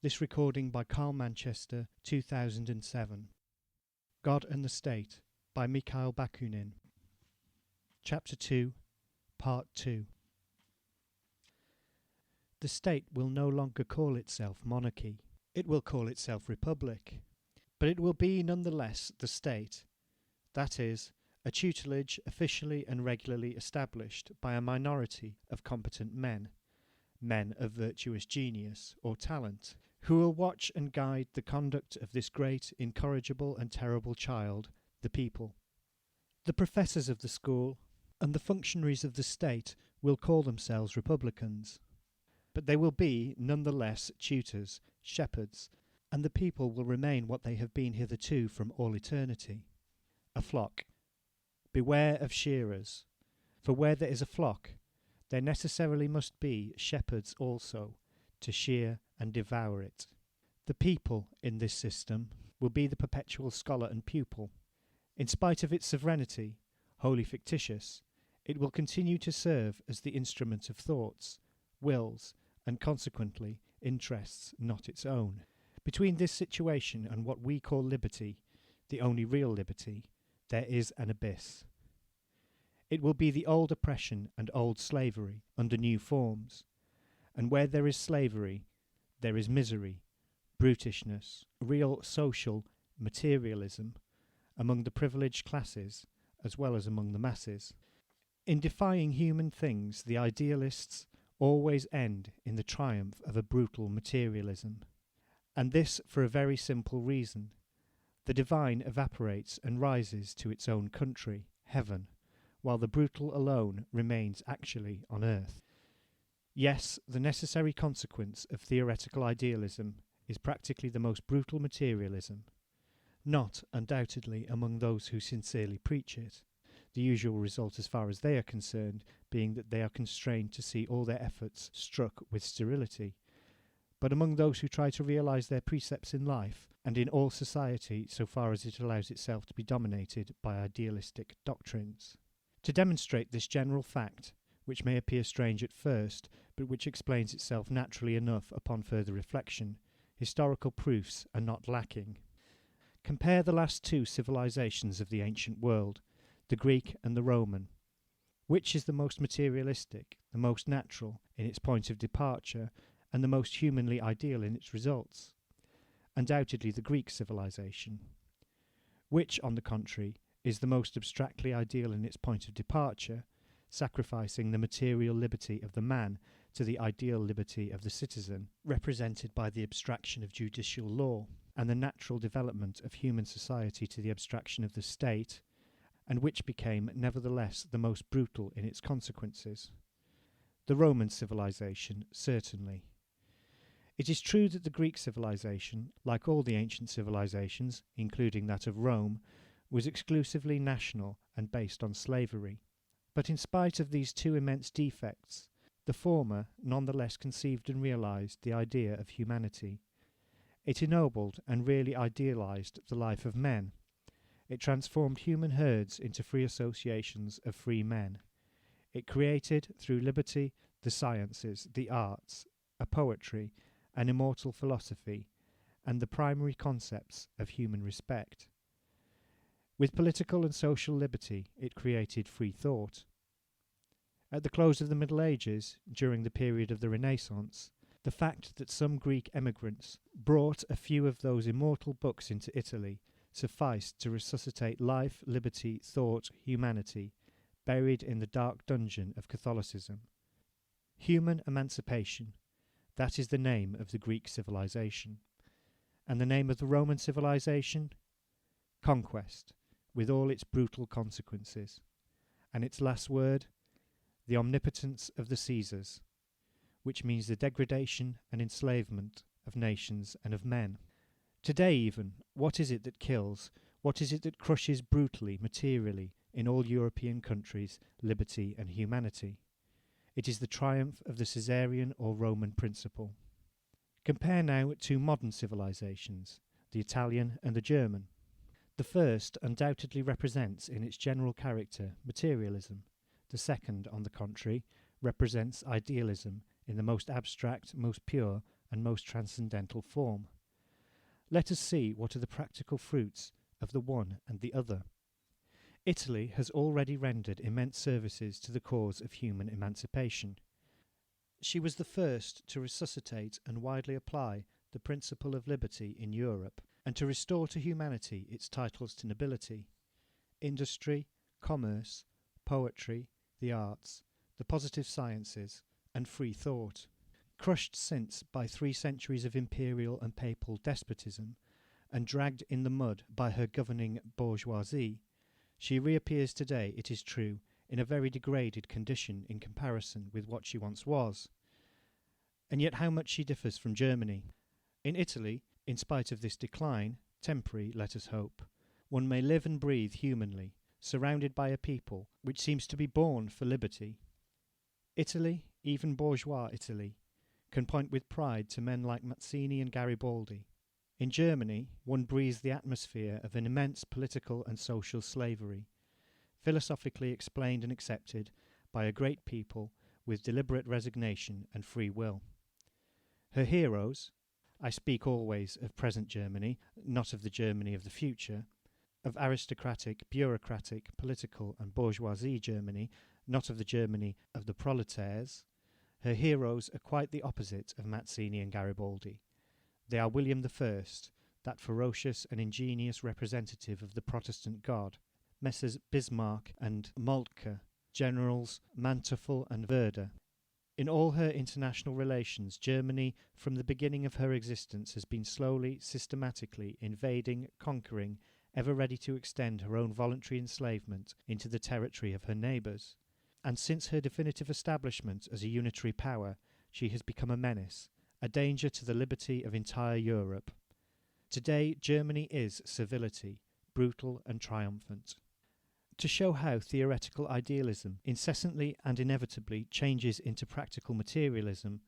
This recording by CarlManchester, 2007. God and the State by Mikhail Bakunin. Chapter 2, Part 2. The state will no longer call itself monarchy. It will call itself republic. But it will be nonetheless the state, that is, a tutelage officially and regularly established by a minority of competent men of virtuous genius or talent, who will watch and guide the conduct of this great, incorrigible and terrible child, the people. The professors of the school and the functionaries of the state will call themselves republicans, but they will be none the less tutors, shepherds, and the people will remain what they have been hitherto from all eternity, a flock. Beware of shearers, for where there is a flock, there necessarily must be shepherds also, to shear and devour it. The people in this system will be the perpetual scholar and pupil. In spite of its sovereignty, wholly fictitious, it will continue to serve as the instrument of thoughts, wills, and consequently interests not its own. Between this situation and what we call liberty, the only real liberty, there is an abyss. It will be the old oppression and old slavery under new forms, and where there is slavery, there is misery, brutishness, real social materialism among the privileged classes as well as among the masses. In defying human things, the idealists always end in the triumph of a brutal materialism, and this for a very simple reason. The divine evaporates and rises to its own country, heaven, while the brutal alone remains actually on earth. Yes, the necessary consequence of theoretical idealism is practically the most brutal materialism, not, undoubtedly, among those who sincerely preach it, the usual result as far as they are concerned being that they are constrained to see all their efforts struck with sterility, but among those who try to realize their precepts in life and in all society so far as it allows itself to be dominated by idealistic doctrines. To demonstrate this general fact, which may appear strange at first, but which explains itself naturally enough upon further reflection, historical proofs are not lacking. Compare the last two civilizations of the ancient world, the Greek and the Roman. Which is the most materialistic, the most natural in its point of departure, and the most humanly ideal in its results? Undoubtedly the Greek civilization. Which, on the contrary, is the most abstractly ideal in its point of departure, sacrificing the material liberty of the man to the ideal liberty of the citizen, represented by the abstraction of judicial law, and the natural development of human society to the abstraction of the state, and which became nevertheless the most brutal in its consequences? The Roman civilization, certainly. It is true that the Greek civilization, like all the ancient civilizations, including that of Rome, was exclusively national and based on slavery. But in spite of these two immense defects, the former nonetheless conceived and realized the idea of humanity. It ennobled and really idealized the life of men. It transformed human herds into free associations of free men. It created, through liberty, the sciences, the arts, a poetry, an immortal philosophy, and the primary concepts of human respect. With political and social liberty, it created free thought. At the close of the Middle Ages, during the period of the Renaissance, the fact that some Greek emigrants brought a few of those immortal books into Italy sufficed to resuscitate life, liberty, thought, humanity, buried in the dark dungeon of Catholicism. Human emancipation, that is the name of the Greek civilization. And the name of the Roman civilization? Conquest, with all its brutal consequences. And its last word? The omnipotence of the Caesars, which means the degradation and enslavement of nations and of men. Today even, what is it that kills, what is it that crushes brutally, materially, in all European countries, liberty and humanity? It is the triumph of the Caesarian or Roman principle. Compare now two modern civilizations, the Italian and the German. The first undoubtedly represents in its general character materialism. The second, on the contrary, represents idealism in the most abstract, most pure, and most transcendental form. Let us see what are the practical fruits of the one and the other. Italy has already rendered immense services to the cause of human emancipation. She was the first to resuscitate and widely apply the principle of liberty in Europe, and to restore to humanity its titles to nobility. Industry, commerce, poetry, the arts, the positive sciences, and free thought. Crushed since by 3 centuries of imperial and papal despotism, and dragged in the mud by her governing bourgeoisie, she reappears today, it is true, in a very degraded condition in comparison with what she once was. And yet how much she differs from Germany. In Italy, in spite of this decline, temporary, let us hope, one may live and breathe humanly, surrounded by a people which seems to be born for liberty. Italy, even bourgeois Italy, can point with pride to men like Mazzini and Garibaldi. In Germany, one breathes the atmosphere of an immense political and social slavery, philosophically explained and accepted by a great people with deliberate resignation and free will. Her heroes, I speak always of present Germany, not of the Germany of the future, of aristocratic, bureaucratic, political and bourgeoisie Germany, not of the Germany of the proletaires, her heroes are quite the opposite of Mazzini and Garibaldi. They are William I, that ferocious and ingenious representative of the Protestant God, Messrs. Bismarck and Moltke, Generals Manteuffel and Werder. In all her international relations, Germany, from the beginning of her existence, has been slowly, systematically invading, conquering, ever ready to extend her own voluntary enslavement into the territory of her neighbours. And since her definitive establishment as a unitary power, she has become a menace, a danger to the liberty of entire Europe. Today, Germany is servility, brutal and triumphant. To show how theoretical idealism incessantly and inevitably changes into practical materialism,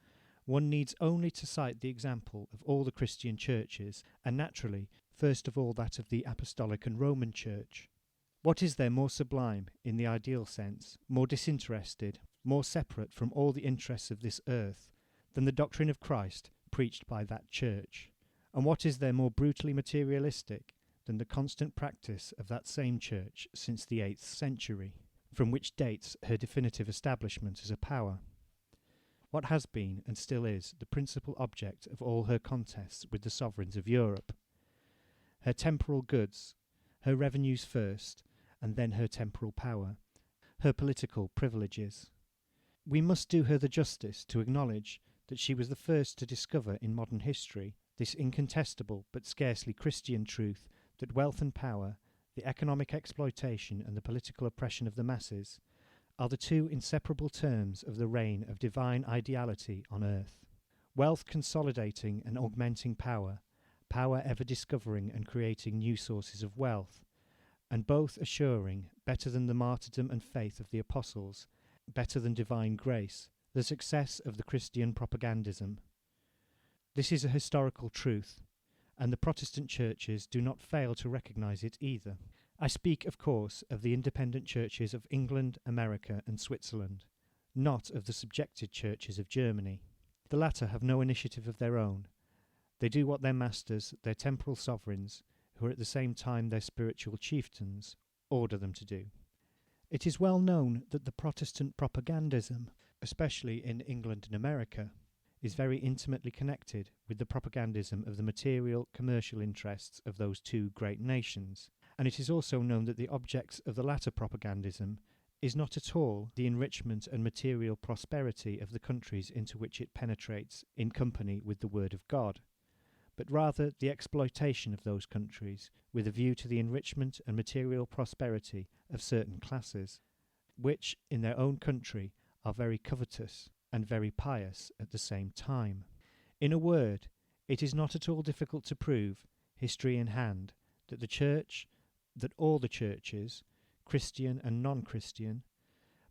one needs only to cite the example of all the Christian churches, and naturally, first of all that of the Apostolic and Roman Church. What is there more sublime, in the ideal sense, more disinterested, more separate from all the interests of this earth, than the doctrine of Christ preached by that church? And what is there more brutally materialistic than the constant practice of that same church since the 8th century, from which dates her definitive establishment as a power? What has been, and still is, the principal object of all her contests with the sovereigns of Europe? Her temporal goods, her revenues first, and then her temporal power, her political privileges. We must do her the justice to acknowledge that she was the first to discover in modern history this incontestable but scarcely Christian truth that wealth and power, the economic exploitation and the political oppression of the masses, are the 2 inseparable terms of the reign of divine ideality on earth. Wealth consolidating and augmenting power, power ever discovering and creating new sources of wealth, and both assuring, better than the martyrdom and faith of the apostles, better than divine grace, the success of the Christian propagandism. This is a historical truth, and the Protestant churches do not fail to recognize it either. I speak, of course, of the independent churches of England, America, and Switzerland, not of the subjected churches of Germany. The latter have no initiative of their own. They do what their masters, their temporal sovereigns, who are at the same time their spiritual chieftains, order them to do. It is well known that the Protestant propagandism, especially in England and America, is very intimately connected with the propagandism of the material, commercial interests of those 2 great nations, and it is also known that the object of the latter propagandism is not at all the enrichment and material prosperity of the countries into which it penetrates in company with the Word of God, but rather the exploitation of those countries with a view to the enrichment and material prosperity of certain classes, which in their own country are very covetous and very pious at the same time. In a word, it is not at all difficult to prove, history in hand, that the Church, that all the churches, Christian and non-Christian,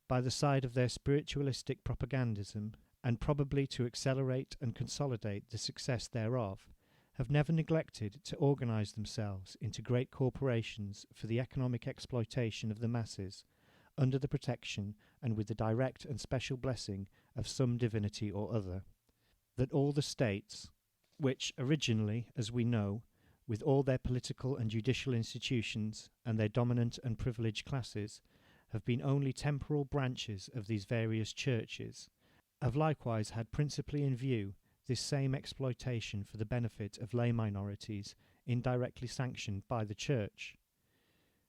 by the side of their spiritualistic propagandism, and probably to accelerate and consolidate the success thereof, have never neglected to organize themselves into great corporations for the economic exploitation of the masses, under the protection and with the direct and special blessing of some divinity or other. That all the states, which originally, as we know, with all their political and judicial institutions and their dominant and privileged classes, have been only temporal branches of these various churches, have likewise had principally in view this same exploitation for the benefit of lay minorities indirectly sanctioned by the Church.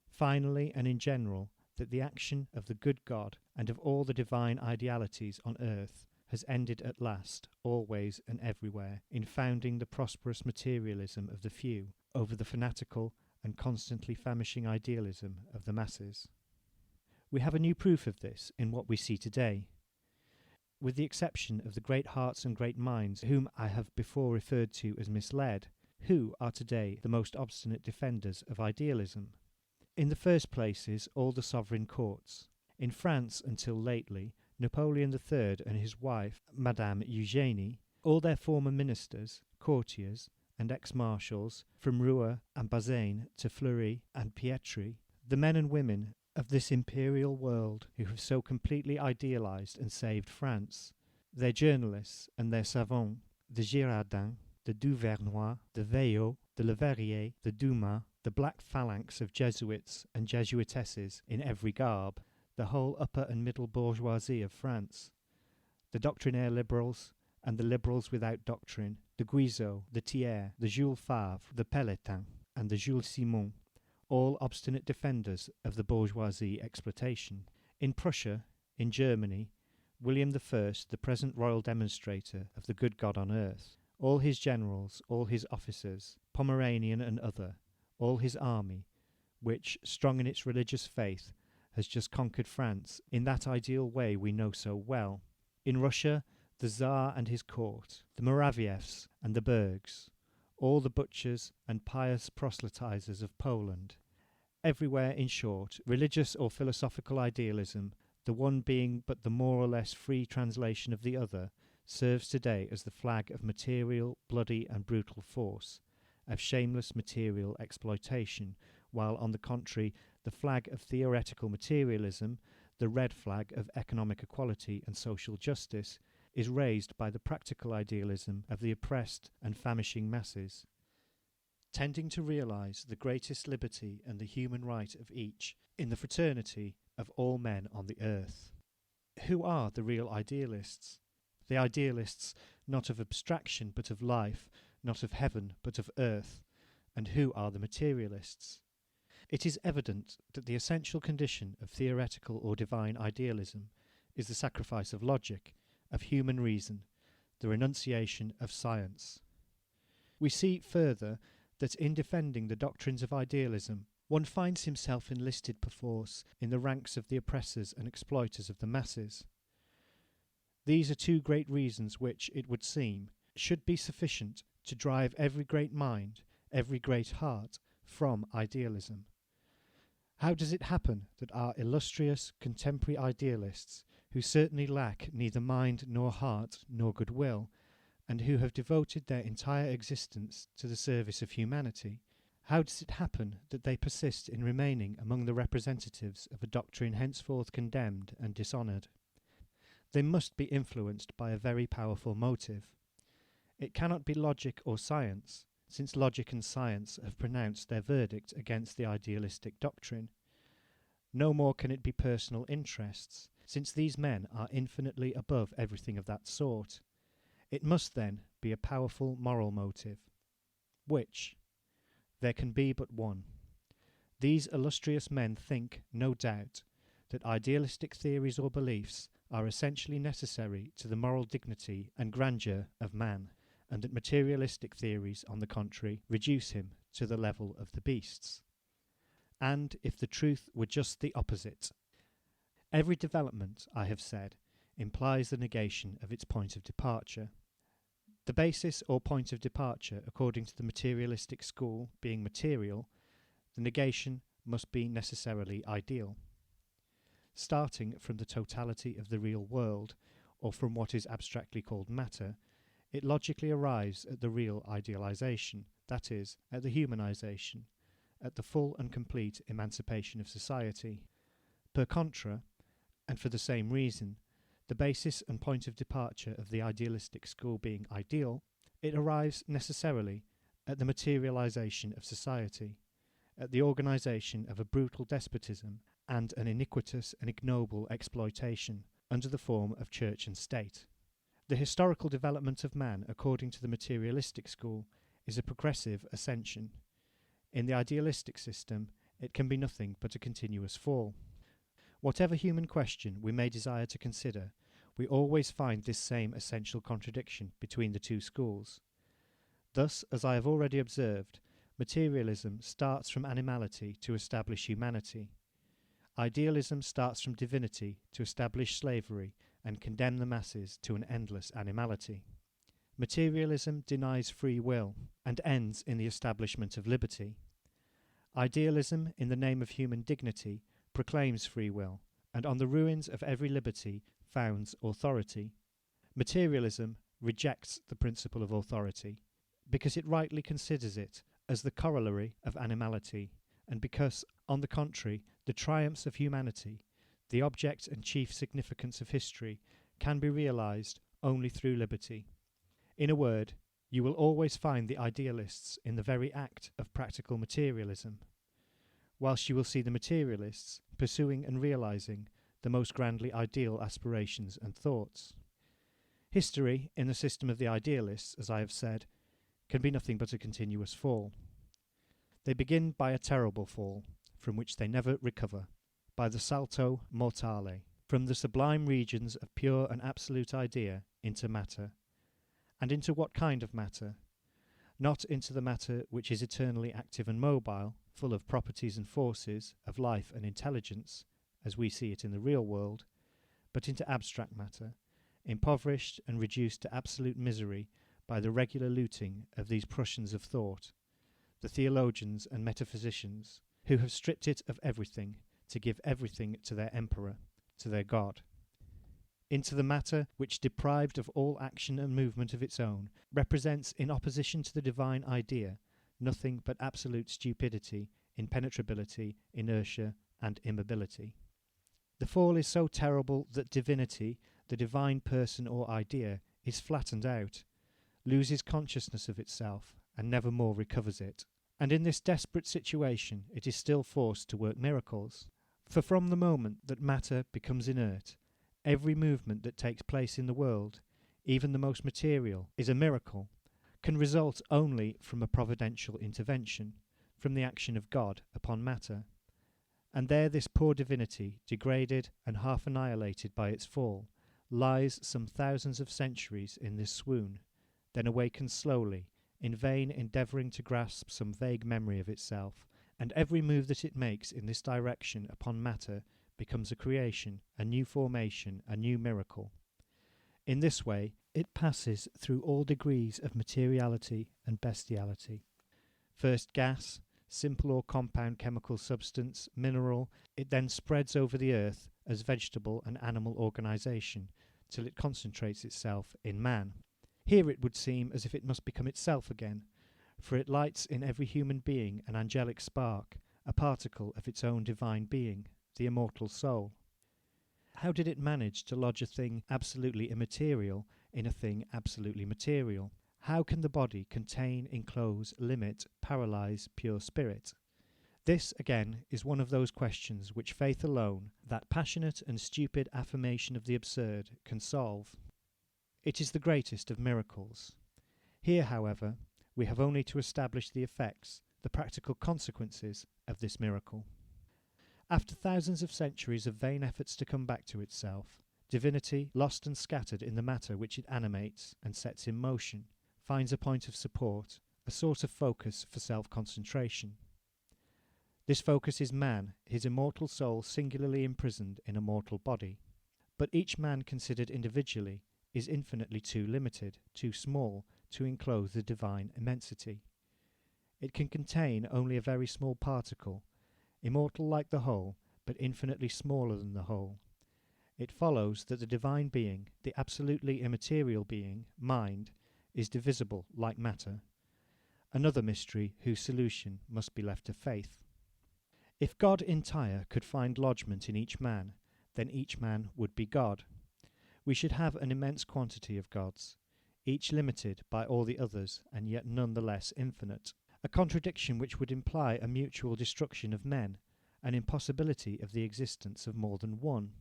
Finally, and in general, that the action of the good God and of all the divine idealities on earth has ended at last, always and everywhere, in founding the prosperous materialism of the few over the fanatical and constantly famishing idealism of the masses. We have a new proof of this in what we see today. With the exception of the great hearts and great minds whom I have before referred to as misled, who are today the most obstinate defenders of idealism? In the first place is all the sovereign courts. In France, until lately, Napoleon III and his wife, Madame Eugénie, all their former ministers, courtiers, and ex-marshals, from Rouen and Bazaine to Fleury and Pietri, the men and women of this imperial world who have so completely idealized and saved France, their journalists and their savants, the Girardins, the Duvernois, the Veillot, the Leverrier, the Dumas, the black phalanx of Jesuits and Jesuitesses in every garb, the whole upper and middle bourgeoisie of France, the doctrinaire liberals and the liberals without doctrine, the Guizot, the Thiers, the Jules Favre, the Pelletin, and the Jules Simon, all obstinate defenders of the bourgeoisie exploitation. In Prussia, in Germany, William I, the present royal demonstrator of the good God on earth, all his generals, all his officers, Pomeranian and other, all his army, which, strong in its religious faith, has just conquered France in that ideal way we know so well. In Russia, the Tsar and his court, the Moraviefs and the Bergs, all the butchers and pious proselytizers of Poland. Everywhere, in short, religious or philosophical idealism, the one being but the more or less free translation of the other, serves today as the flag of material, bloody and brutal force, of shameless material exploitation, while, on the contrary, the flag of theoretical materialism, the red flag of economic equality and social justice, is raised by the practical idealism of the oppressed and famishing masses, tending to realize the greatest liberty and the human right of each in the fraternity of all men on the earth. Who are the real idealists? The idealists not of abstraction but of life, not of heaven but of earth. And who are the materialists? It is evident that the essential condition of theoretical or divine idealism is the sacrifice of logic, of human reason, the renunciation of science. We see further that in defending the doctrines of idealism, one finds himself enlisted perforce in the ranks of the oppressors and exploiters of the masses. These are two great reasons which, it would seem, should be sufficient to drive every great mind, every great heart, from idealism. How does it happen that our illustrious contemporary idealists, who certainly lack neither mind nor heart nor goodwill, and who have devoted their entire existence to the service of humanity, how does it happen that they persist in remaining among the representatives of a doctrine henceforth condemned and dishonoured? They must be influenced by a very powerful motive. It cannot be logic or science, since logic and science have pronounced their verdict against the idealistic doctrine. No more can it be personal interests, since these men are infinitely above everything of that sort. It must then be a powerful moral motive, which there can be but one. These illustrious men think, no doubt, that idealistic theories or beliefs are essentially necessary to the moral dignity and grandeur of man, and that materialistic theories, on the contrary, reduce him to the level of the beasts. And if the truth were just the opposite, every development, I have said, implies the negation of its point of departure. The basis or point of departure, according to the materialistic school, being material, the negation must be necessarily ideal. Starting from the totality of the real world, or from what is abstractly called matter, it logically arrives at the real idealization, that is, at the humanization, at the full and complete emancipation of society. Per contra, and for the same reason, the basis and point of departure of the idealistic school being ideal, It arrives necessarily at the materialization of society, at the organization of a brutal despotism and an iniquitous and ignoble exploitation under the form of church and state. The historical development of man, according to the materialistic school, is a progressive ascension. In the idealistic system, it can be nothing but a continuous fall. Whatever human question we may desire to consider, we always find this same essential contradiction between the two schools. Thus, as I have already observed, materialism starts from animality to establish humanity. Idealism starts from divinity to establish slavery and condemn the masses to an endless animality. Materialism denies free will and ends in the establishment of liberty. Idealism, in the name of human dignity, proclaims free will, and on the ruins of every liberty founds authority. Materialism rejects the principle of authority, because it rightly considers it as the corollary of animality, and because, on the contrary, the triumphs of humanity, the object and chief significance of history, can be realized only through liberty. In a word, you will always find the idealists in the very act of practical materialism, whilst you will see the materialists pursuing and realizing the most grandly ideal aspirations and thoughts. History, in the system of the idealists, as I have said, can be nothing but a continuous fall. They begin by a terrible fall, from which they never recover, by the salto mortale, from the sublime regions of pure and absolute idea into matter. And into what kind of matter? Not into the matter which is eternally active and mobile, full of properties and forces, of life and intelligence, as we see it in the real world, but into abstract matter, impoverished and reduced to absolute misery by the regular looting of these Prussians of thought, the theologians and metaphysicians, who have stripped it of everything to give everything to their emperor, to their God. Into the matter which, deprived of all action and movement of its own, represents, in opposition to the divine idea, nothing but absolute stupidity, impenetrability, inertia, and immobility. The fall is so terrible that divinity, the divine person or idea, is flattened out, loses consciousness of itself, and never more recovers it. And in this desperate situation it is still forced to work miracles. For from the moment that matter becomes inert, every movement that takes place in the world, even the most material, is a miracle, can result only from a providential intervention, from the action of God upon matter. And there this poor divinity, degraded and half annihilated by its fall, lies some thousands of centuries in this swoon, then awakens slowly, in vain endeavouring to grasp some vague memory of itself, and every move that it makes in this direction upon matter becomes a creation, a new formation, a new miracle. In this way, it passes through all degrees of materiality and bestiality. First gas, simple or compound chemical substance, mineral, it then spreads over the earth as vegetable and animal organisation, till it concentrates itself in man. Here it would seem as if it must become itself again, for it lights in every human being an angelic spark, a particle of its own divine being, the immortal soul. How did it manage to lodge a thing absolutely immaterial in a thing absolutely material? How can the body contain, enclose, limit, paralyze pure spirit? This, again, is one of those questions which faith alone, that passionate and stupid affirmation of the absurd, can solve. It is the greatest of miracles. Here, however, we have only to establish the effects, the practical consequences of this miracle. After thousands of centuries of vain efforts to come back to itself, divinity, lost and scattered in the matter which it animates and sets in motion, finds a point of support, a sort of focus for self-concentration. This focus is man, his immortal soul singularly imprisoned in a mortal body. But each man considered individually is infinitely too limited, too small, to enclose the divine immensity. It can contain only a very small particle, immortal like the whole, but infinitely smaller than the whole. It follows that the divine being, the absolutely immaterial being, mind, is divisible like matter. Another mystery whose solution must be left to faith. If God entire could find lodgment in each man, then each man would be God. We should have an immense quantity of gods. each limited by all the others, and yet none the less infinite. A contradiction which would imply a mutual destruction of men, an impossibility of the existence of more than one.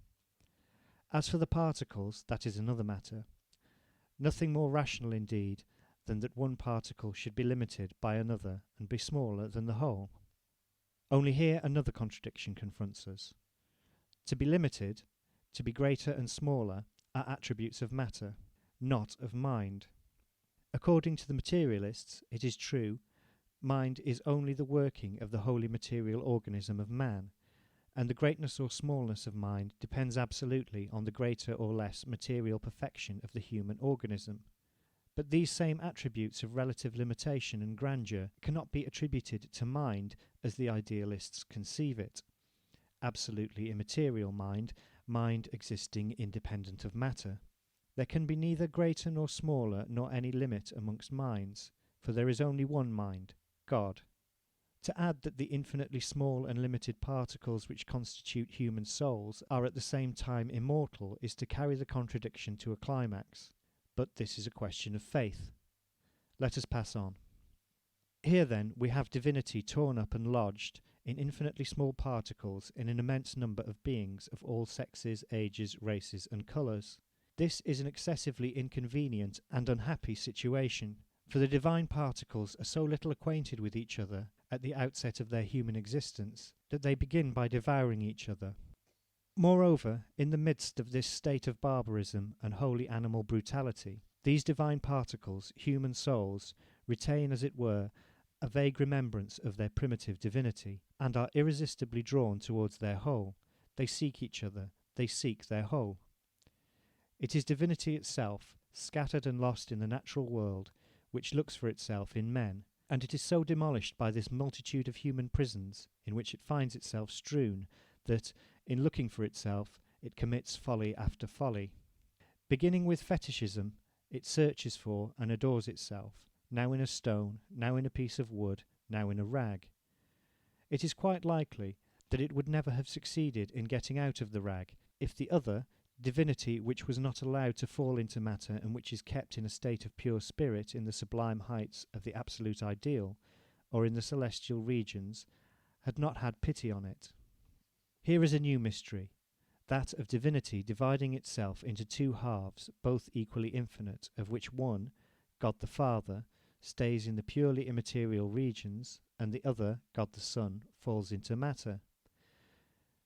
As for the particles, that is another matter. Nothing more rational indeed than that one particle should be limited by another and be smaller than the whole. Only here another contradiction confronts us. To be limited, to be greater and smaller, are attributes of matter, not of mind. According to the materialists, it is true, mind is only the working of the wholly material organism of man, and the greatness or smallness of mind depends absolutely on the greater or less material perfection of the human organism. But these same attributes of relative limitation and grandeur cannot be attributed to mind as the idealists conceive it. Absolutely immaterial mind, mind existing independent of matter. There can be neither greater nor smaller nor any limit amongst minds, for there is only one mind, God. To add that the infinitely small and limited particles which constitute human souls are at the same time immortal is to carry the contradiction to a climax. But this is a question of faith. Let us pass on. Here then we have divinity torn up and lodged in infinitely small particles in an immense number of beings of all sexes, ages, races and colours. This is an excessively inconvenient and unhappy situation, for the divine particles are so little acquainted with each other at the outset of their human existence that they begin by devouring each other. Moreover, in the midst of this state of barbarism and wholly animal brutality, these divine particles, human souls, retain, as it were, a vague remembrance of their primitive divinity, and are irresistibly drawn towards their whole. They seek each other, they seek their whole. It is divinity itself, scattered and lost in the natural world, which looks for itself in men, and it is so demolished by this multitude of human prisons in which it finds itself strewn, that, in looking for itself, it commits folly after folly. Beginning with fetishism, it searches for and adores itself, now in a stone, now in a piece of wood, now in a rag. It is quite likely that it would never have succeeded in getting out of the rag if the other, divinity which was not allowed to fall into matter and which is kept in a state of pure spirit in the sublime heights of the absolute ideal, or in the celestial regions, had not had pity on it. Here is a new mystery, that of divinity dividing itself into two halves, both equally infinite, of which one, God the Father, stays in the purely immaterial regions, and the other, God the Son, falls into matter.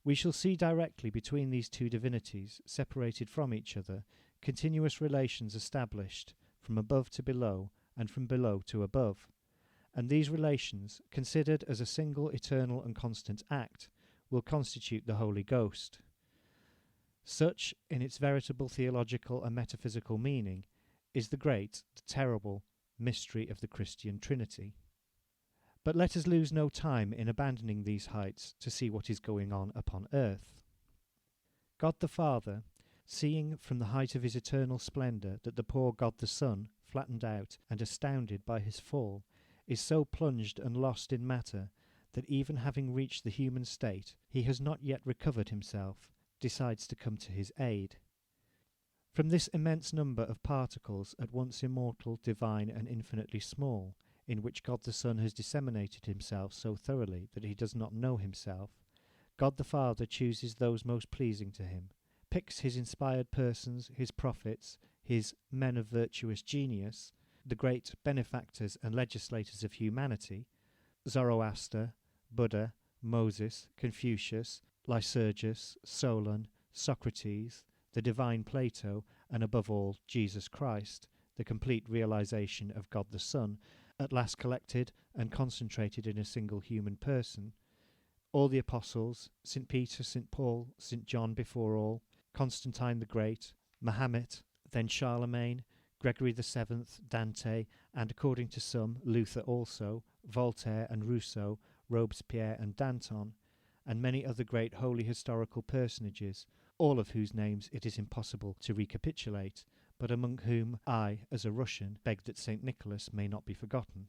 We shall see directly between these two divinities, separated from each other, continuous relations established from above to below and from below to above, and these relations, considered as a single eternal and constant act, will constitute the Holy Ghost. Such, in its veritable theological and metaphysical meaning, is the great, the terrible, mystery of the Christian Trinity. But let us lose no time in abandoning these heights to see what is going on upon earth. God the Father, seeing from the height of his eternal splendour that the poor God the Son, flattened out and astounded by his fall, is so plunged and lost in matter that even having reached the human state, he has not yet recovered himself, decides to come to his aid. From this immense number of particles, at once immortal, divine, and infinitely small, in which God the Son has disseminated himself so thoroughly that he does not know himself, God the Father chooses those most pleasing to him, picks his inspired persons, his prophets, his men of virtuous genius, the great benefactors and legislators of humanity, Zoroaster, Buddha, Moses, Confucius, Lycurgus, Solon, Socrates, the divine Plato, and above all, Jesus Christ, the complete realization of God the Son, at last collected and concentrated in a single human person, all the apostles, St. Peter, St. Paul, St. John before all, Constantine the Great, Mahomet, then Charlemagne, Gregory VII, Dante, and according to some, Luther also, Voltaire and Rousseau, Robespierre and Danton, and many other great holy historical personages, all of whose names it is impossible to recapitulate, but among whom I, as a Russian, beg that St. Nicholas may not be forgotten.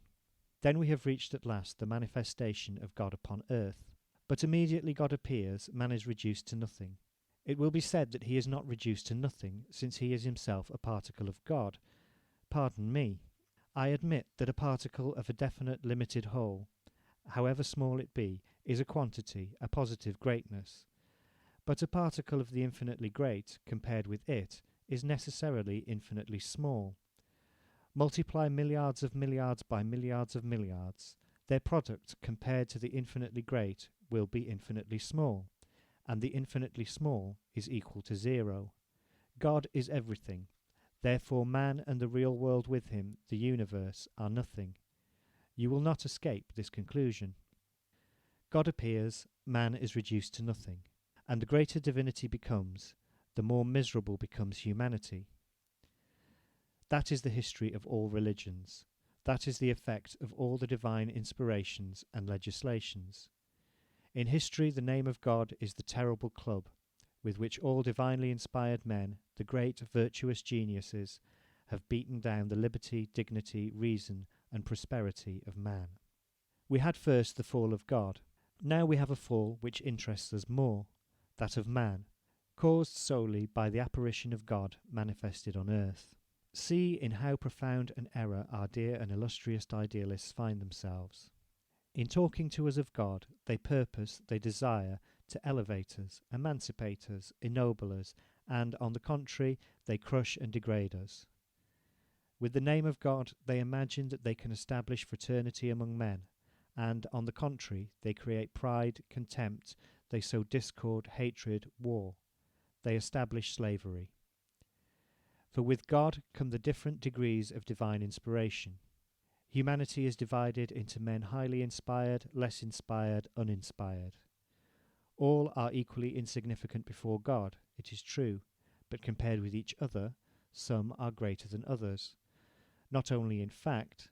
Then we have reached at last the manifestation of God upon earth. But immediately God appears, man is reduced to nothing. It will be said that he is not reduced to nothing, since he is himself a particle of God. Pardon me. I admit that a particle of a definite limited whole, however small it be, is a quantity, a positive greatness. But a particle of the infinitely great, compared with it, is necessarily infinitely small. Multiply milliards of milliards by milliards of milliards, their product compared to the infinitely great will be infinitely small, and the infinitely small is equal to zero. God is everything. Therefore man and the real world with him, the universe, are nothing. You will not escape this conclusion. God appears, man is reduced to nothing, and the greater divinity becomes, the more miserable becomes humanity. That is the history of all religions. That is the effect of all the divine inspirations and legislations. In history, the name of God is the terrible club with which all divinely inspired men, the great virtuous geniuses, have beaten down the liberty, dignity, reason, and prosperity of man. We had first the fall of God. Now we have a fall which interests us more, that of man, caused solely by the apparition of God manifested on earth. See in how profound an error our dear and illustrious idealists find themselves. In talking to us of God, they purpose, they desire to elevate us, emancipate us, ennoble us, and, on the contrary, they crush and degrade us. With the name of God, they imagine that they can establish fraternity among men, and, on the contrary, they create pride, contempt, they sow discord, hatred, war. They establish slavery. For with God come the different degrees of divine inspiration. Humanity is divided into men highly inspired, less inspired, uninspired. All are equally insignificant before God, it is true, but compared with each other, some are greater than others, not only in fact,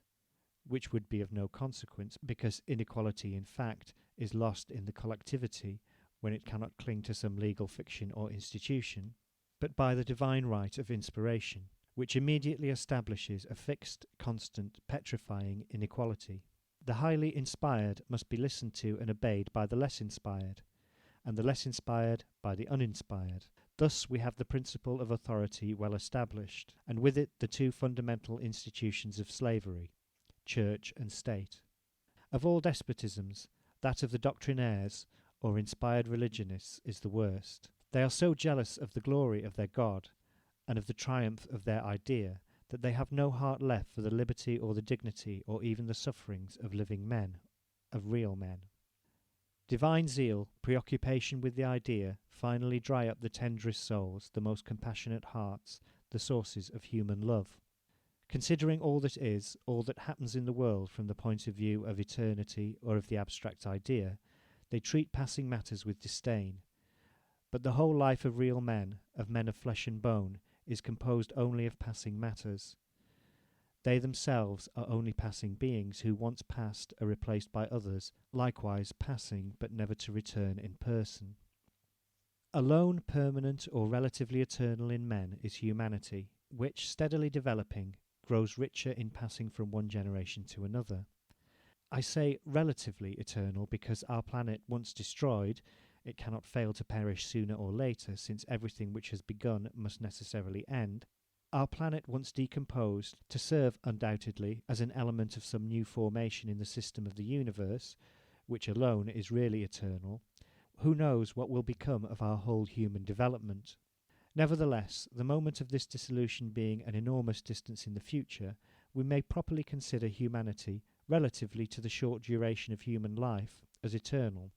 which would be of no consequence, because inequality in fact is lost in the collectivity when it cannot cling to some legal fiction or institution, but by the divine right of inspiration, which immediately establishes a fixed, constant, petrifying inequality. The highly inspired must be listened to and obeyed by the less inspired, and the less inspired by the uninspired. Thus we have the principle of authority well established, and with it the two fundamental institutions of slavery, church and state. Of all despotisms, that of the doctrinaires, or inspired religionists, is the worst. They are so jealous of the glory of their God, and of the triumph of their idea, that they have no heart left for the liberty or the dignity or even the sufferings of living men, of real men. Divine zeal, preoccupation with the idea, finally dry up the tenderest souls, the most compassionate hearts, the sources of human love. Considering all that is, all that happens in the world from the point of view of eternity or of the abstract idea, they treat passing matters with disdain. But the whole life of real men, of men of flesh and bone, is composed only of passing matters. They themselves are only passing beings who once passed are replaced by others, likewise passing but never to return in person. Alone permanent or relatively eternal in men is humanity, which, steadily developing, grows richer in passing from one generation to another. I say relatively eternal because our planet, once destroyed, it cannot fail to perish sooner or later, since everything which has begun must necessarily end. Our planet once decomposed, to serve undoubtedly as an element of some new formation in the system of the universe, which alone is really eternal, who knows what will become of our whole human development? Nevertheless, the moment of this dissolution being an enormous distance in the future, we may properly consider humanity, relatively to the short duration of human life, as eternal.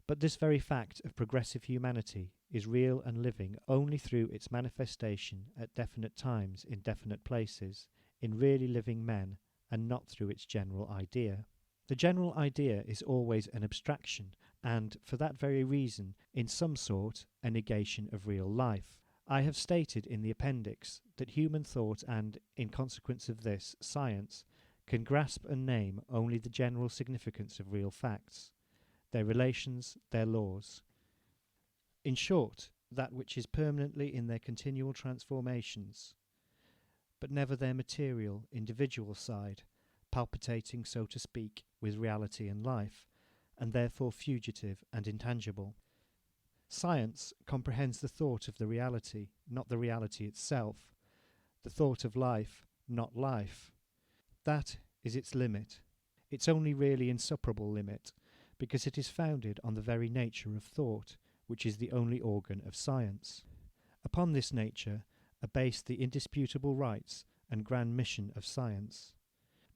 But this very fact of progressive humanity is real and living only through its manifestation at definite times in definite places, in really living men, and not through its general idea. The general idea is always an abstraction, and, for that very reason, in some sort, a negation of real life. I have stated in the appendix that human thought and, in consequence of this, science, can grasp and name only the general significance of real facts, their relations, their laws. In short, that which is permanently in their continual transformations, but never their material, individual side, palpitating, so to speak, with reality and life, and therefore fugitive and intangible. Science comprehends the thought of the reality, not the reality itself, the thought of life, not life. That is its limit, its only really insuperable limit, because it is founded on the very nature of thought, which is the only organ of science. Upon this nature are based the indisputable rights and grand mission of science,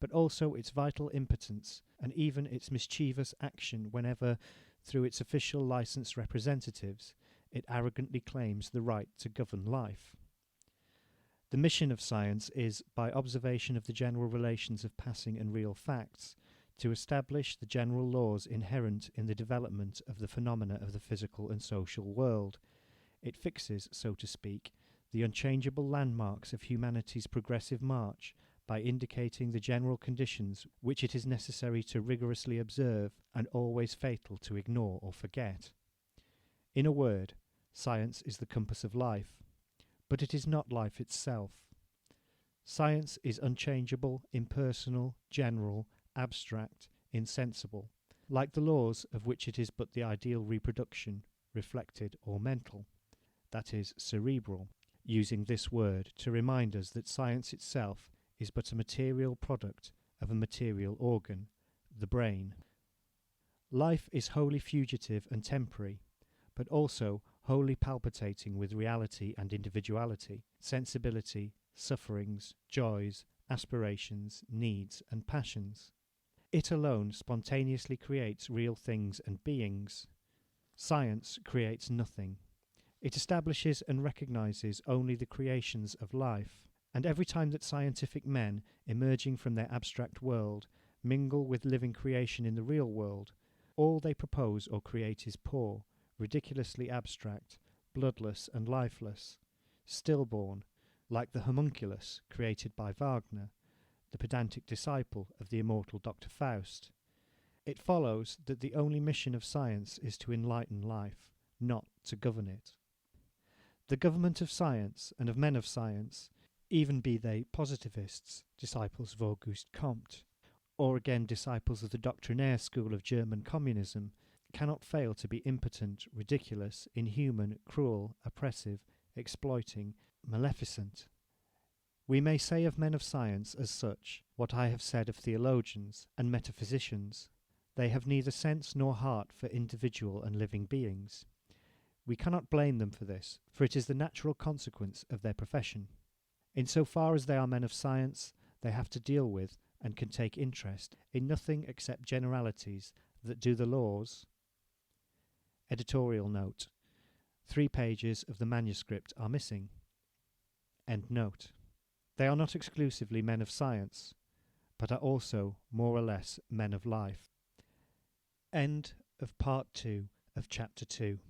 but also its vital impotence and even its mischievous action whenever, through its official licensed representatives, it arrogantly claims the right to govern life. The mission of science is, by observation of the general relations of passing and real facts, to establish the general laws inherent in the development of the phenomena of the physical and social world. It fixes, so to speak, the unchangeable landmarks of humanity's progressive march by indicating the general conditions which it is necessary to rigorously observe and always fatal to ignore or forget. In a word, science is the compass of life, but it is not life itself. Science is unchangeable, impersonal, general, abstract, insensible, like the laws of which it is but the ideal reproduction, reflected or mental, that is, cerebral, using this word to remind us that science itself is but a material product of a material organ, the brain. Life is wholly fugitive and temporary, but also wholly palpitating with reality and individuality, sensibility, sufferings, joys, aspirations, needs, and passions. It alone spontaneously creates real things and beings. Science creates nothing. It establishes and recognizes only the creations of life, and every time that scientific men, emerging from their abstract world, mingle with living creation in the real world, all they propose or create is poor, ridiculously abstract, bloodless and lifeless, stillborn, like the homunculus created by Wagner, the pedantic disciple of the immortal Dr. Faust. It follows that the only mission of science is to enlighten life, not to govern it. The government of science and of men of science, even be they positivists, disciples of Auguste Comte, or again disciples of the doctrinaire school of German communism, cannot fail to be impotent, ridiculous, inhuman, cruel, oppressive, exploiting, maleficent. We may say of men of science as such what I have said of theologians and metaphysicians. They have neither sense nor heart for individual and living beings. We cannot blame them for this, for it is the natural consequence of their profession. In so far as they are men of science, they have to deal with and can take interest in nothing except generalities that do the laws. Editorial note: 3 pages of the manuscript are missing. End note. They are not exclusively men of science, but are also more or less men of life. End of part 2 of chapter 2.